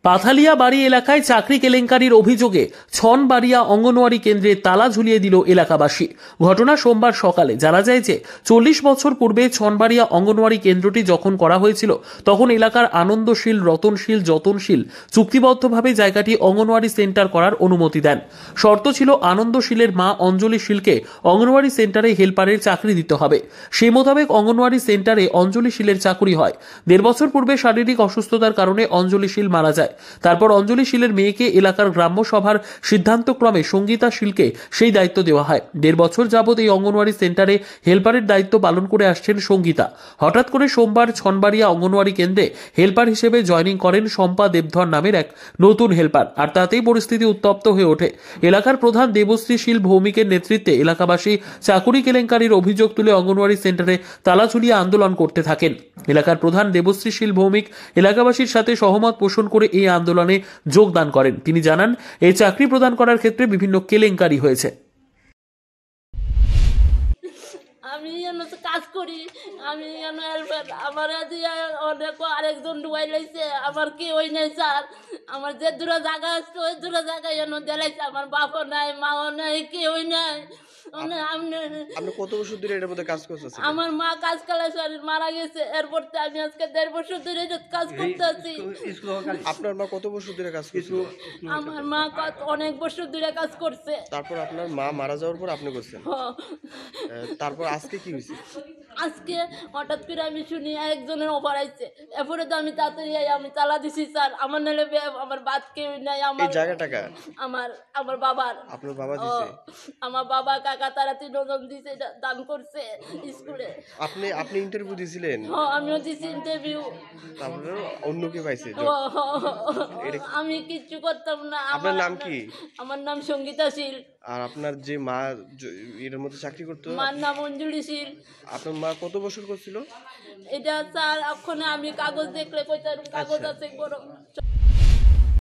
পাথালিয়া বাড়ি এলাকায় চাকরি কেলেঙ্কারির অভিযোগে ছনবাড়িয়া অঙ্গনওয়াড়ি কেন্দ্রে তালা ঝুলিয়ে দিল এলাকাবাসী। ঘটনা সোমবার সকালে। জানা যায় যে 40 বছর পূর্বে ছনবাড়িয়া অঙ্গনওয়াড়ি কেন্দ্রটি যখন করা হয়েছিল তখন এলাকার আনন্দশীল, রতনশীল, যতনশীল চুক্তিবদ্ধভাবে জায়গাটি অঙ্গনওয়াড়ি সেন্টার করার অনুমতি দেন। শর্ত ছিল আনন্দশীলের মা অঞ্জলি শীলকে অঙ্গনওয়াড়ি সেন্টারে হেল্পারের চাকরি দিতে হবে। সেই মোতাবেক অঙ্গনওয়াড়ি সেন্টারে অঞ্জলি শীলের চাকরি হয়। 1.5 বছর পূর্বে শারীরিক অসুস্থতার কারণে অঞ্জলি শীল মারা যায়। তারপর অঞ্জলি শীলের মেয়েকে এলাকার গ্রাম্য সভার সিদ্ধান্তক্রমে সঙ্গীতা শীলকে সেই দায়িত্ব দেওয়া হয়। 1.5 বছর যাবৎ এই অঙ্গনওয়াড়ি সেন্টারে হেল্পারের দায়িত্ব পালন করে আসছেন সঙ্গীতা। হঠাৎ করে সোমবার ছনবাড়িয়া অঙ্গনওয়াড়ি কেন্দ্রে হেল্পার হিসেবে জয়েনিং করেন শম্পা দেবধর নামের এক নতুন হেল্পার। আর তাতেই পরিস্থিতি উত্তপ্ত হয়ে ওঠে। এলাকার প্রধান দেবশ্রী শীল ভৌমিকের নেতৃত্বে এলাকাবাসী চাকুরি কেলেঙ্কারির অভিযোগ তুলে অঙ্গনওয়াড়ি সেন্টারে তালা ঝুলিয়ে আন্দোলন করতে থাকেন। এলাকার প্রধান দেবশ্রী শীল ভৌমিক এলাকাবাসীর সাথে সহমত পোষণ করে এই আন্দোলনে যোগদান করেন। তিনি জানান, এই চাকরি প্রদান করার ক্ষেত্রে বিভিন্ন কেলেঙ্কারি হয়েছে। আমি কাজ করি, আমি আমার অনেক আরেকজন ডুবাই লাইছে, আমার কি ওই নাই স্যার। আমার যে দূরে জায়গা আছে ওই দূরে জায়গায় দেলাইছে, আমার বাপও নাই, মাও নাই, কেউই নাই। আপনি কত বছর ধরে এর মধ্যে কাজ করতেছেন? আমার মা কাজ কালে মারা গেছে, এরপর আমি আজকে 1.5 বছর ধরে কাজ করতে আছি। আপনার মা কত বছর ধরে কাজ করছে? আমার মা অনেক বছর ধরে কাজ করছে। তারপর আপনার মা মারা যাওয়ার পর আপনি করছেন? তারপর আজকে কি হয়েছে? আজকে হঠাৎ করে আমি শুনি একজনের অফার আইছে, এরপরে তো আমি তাড়াতাড়ি আমি তালা দিছি স্যার। আমার নাহলে আমার বাদ কেউ নাই। আমার জায়গাটা কার? আমার বাবার। আপনার বাবা দিছে? আমার বাবা কাকা তারা 3 জন দিছে, দান করছে স্কুলে। আপনি ইন্টারভিউ দিছিলেন? হ্যাঁ, আমিও দিছি ইন্টারভিউ। তারপরে অন্য কি পাইছে? আমি কিচ্ছু করতাম না। আপনার নাম কি? আমার নাম সঙ্গীতা শীল। আর আপনার যে মা এর মধ্যে চাকরি করতো? মার নাম অঞ্জলি শীল। আপনার মা কত বছর করছিল? এটা স্যার এখন আমি কাগজ দেখলে কইতাম, কাগজ আছে বড়।